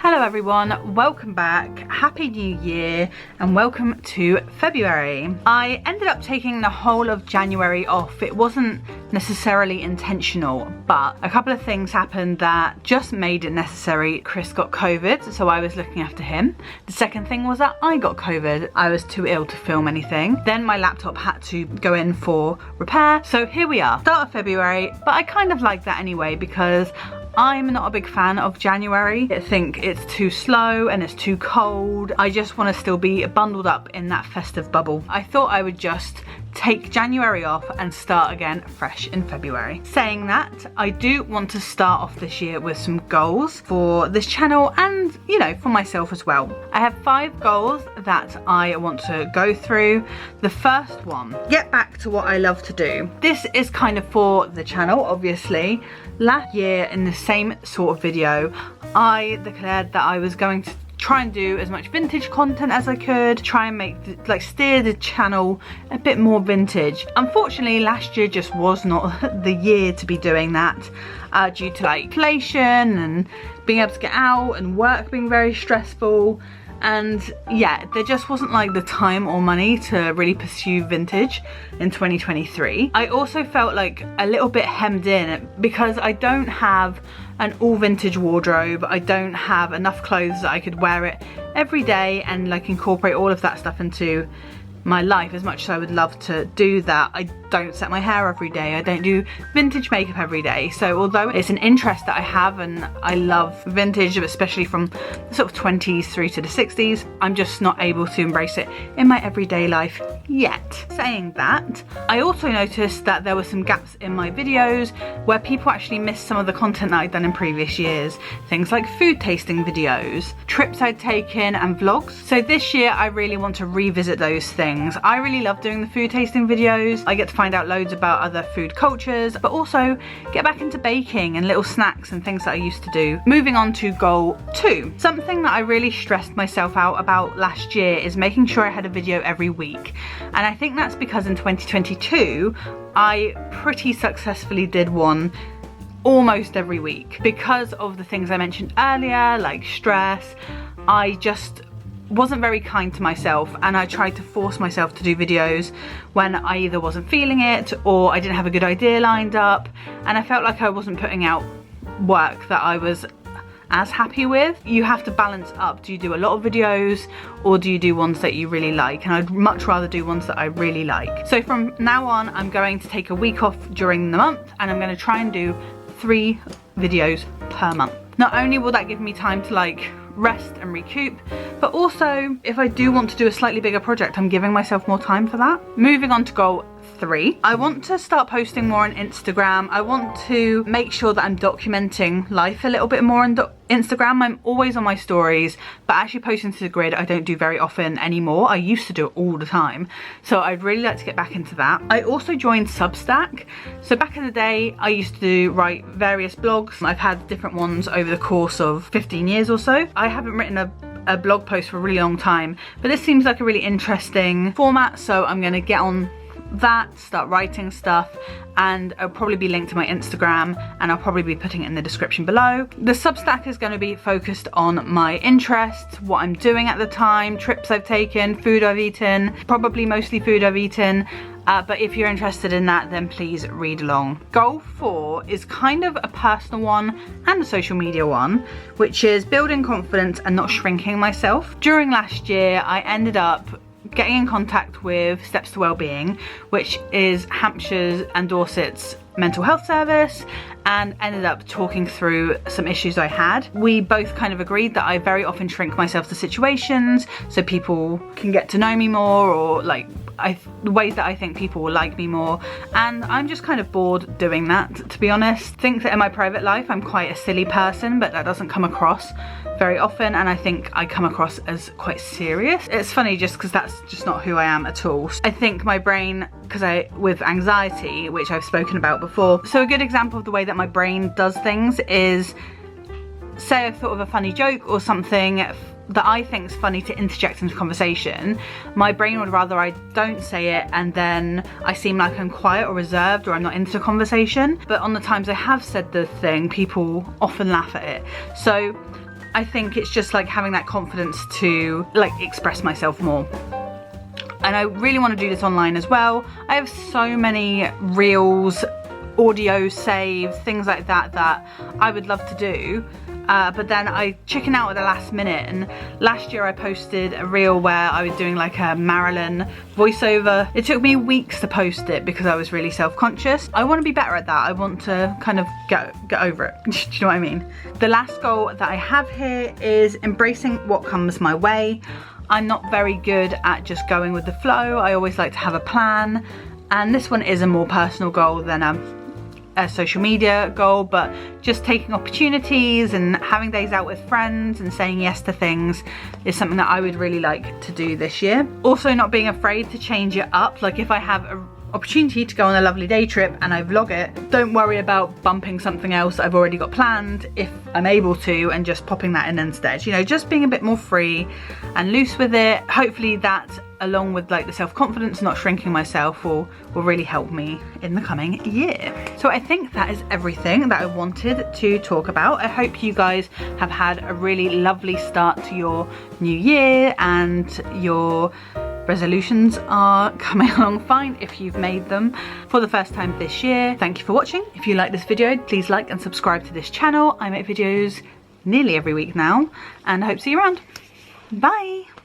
Hello everyone, welcome back, happy new year and welcome to February. I ended up taking the whole of January off. It wasn't necessarily intentional, but a couple of things happened that just made it necessary. Chris got COVID, so I was looking after him. The second thing was that I got COVID. I was too ill to film anything. Then my laptop had to go in for repair. So here we are, start of February, but I kind of like that anyway because I'm not a big fan of January. I think it's too slow and it's too cold. I just want to still be bundled up in that festive bubble. I thought I would just take January off and start again fresh in February. Saying that, I do want to start off this year with some goals for this channel and, you know, for myself as well. I have 5 goals that I want to go through. The first one, get back to what I love to do. This is kind of for the channel, obviously. Last year in the same sort of video, I declared that I was going to try and do as much vintage content as I could, try and make, steer the channel a bit more vintage. Unfortunately, last year just was not the year to be doing that due to inflation and being able to get out and work being very stressful. And yeah, there just wasn't the time or money to really pursue vintage in 2023. I also felt a little bit hemmed in because I don't have an all vintage wardrobe. I don't have enough clothes that I could wear it every day and incorporate all of that stuff into my life. As much as I would love to do that, I don't set my hair every day. I don't do vintage makeup every day. So although it's an interest that I have and I love vintage, especially from the sort of 20s through to the 60s, I'm just not able to embrace it in my everyday life yet. Saying that, I also noticed that there were some gaps in my videos where people actually missed some of the content that I'd done in previous years. Things like food tasting videos, trips I'd taken and vlogs. So this year I really want to revisit those things. I really love doing the food tasting videos. I get to find out loads about other food cultures, but also get back into baking and little snacks and things that I used to do. Moving on to goal 2. Something that I really stressed myself out about last year is making sure I had a video every week. And I think that's because in 2022, I pretty successfully did one almost every week. Because of the things I mentioned earlier, like stress, I just wasn't very kind to myself and I tried to force myself to do videos when I either wasn't feeling it or I didn't have a good idea lined up, and I felt like I wasn't putting out work that I was as happy with. You have to balance up. Do you do a lot of videos or do you do ones that you really like? And I'd much rather do ones that I really like. So from now on, I'm going to take a week off during the month and I'm going to try and do 3 videos per month. Not only will that give me time to rest and recoup, but also if I do want to do a slightly bigger project, I'm giving myself more time for that. Moving on to goal 3. I want to start posting more on Instagram. I want to make sure that I'm documenting life a little bit more on Instagram. I'm always on my stories, but actually posting to the grid I don't do very often anymore. I used to do it all the time, so I'd really like to get back into that. I also joined Substack. So back in the day I used to write various blogs. I've had different ones over the course of 15 years or so. I haven't written a blog post for a really long time, but this seems like a really interesting format, so I'm going to get on that, start writing stuff, and it'll probably be linked to my Instagram and I'll probably be putting it in the description below. The Substack is going to be focused on my interests, what I'm doing at the time, trips I've taken, food I've eaten, probably mostly food I've eaten, but if you're interested in that then please read along. Goal 4 is kind of a personal one and a social media one, which is building confidence and not shrinking myself. During last year I ended up getting in contact with Steps to Wellbeing, which is Hampshire's and Dorset's mental health service, and ended up talking through some issues I had. We both kind of agreed that I very often shrink myself to situations so people can get to know me more, or the ways that I think people will like me more, and I'm just kind of bored doing that, to be honest. I think that in my private life I'm quite a silly person, but that doesn't come across very often, and I think I come across as quite serious. It's funny just because that's just not who I am at all. I think my brain, with anxiety, which I've spoken about before, so a good example of the way that my brain does things is, say I've thought of a funny joke or something that I think is funny to interject into conversation, my brain would rather I don't say it and then I seem like I'm quiet or reserved or I'm not into the conversation. But on the times I have said the thing, people often laugh at it. So I think it's just like having that confidence to like express myself more. And I really want to do this online as well. I have so many reels, audio saves, things like that that I would love to do. But then I chicken out at the last minute, and last year I posted a reel where I was doing like a Marilyn voiceover. It took me weeks to post it because I was really self-conscious. I want to be better at that. I want to kind of get over it. Do you know what I mean? The last goal that I have here is embracing what comes my way. I'm not very good at just going with the flow. I always like to have a plan, and this one is a more personal goal than a social media goal, but just taking opportunities and having days out with friends and saying yes to things is something that I would really like to do this year. Also, not being afraid to change it up. Like if I have an opportunity to go on a lovely day trip and I vlog it, don't worry about bumping something else I've already got planned if I'm able to, and just popping that in instead. You know, just being a bit more free and loose with it. Hopefully that, along with like the self-confidence, not shrinking myself, will really help me in the coming year. So I think that is everything that I wanted to talk about. I hope you guys have had a really lovely start to your new year and your resolutions are coming along fine if you've made them for the first time this year. Thank you for watching. If you like this video, please like and subscribe to this channel. I make videos nearly every week now, and I hope to see you around. Bye.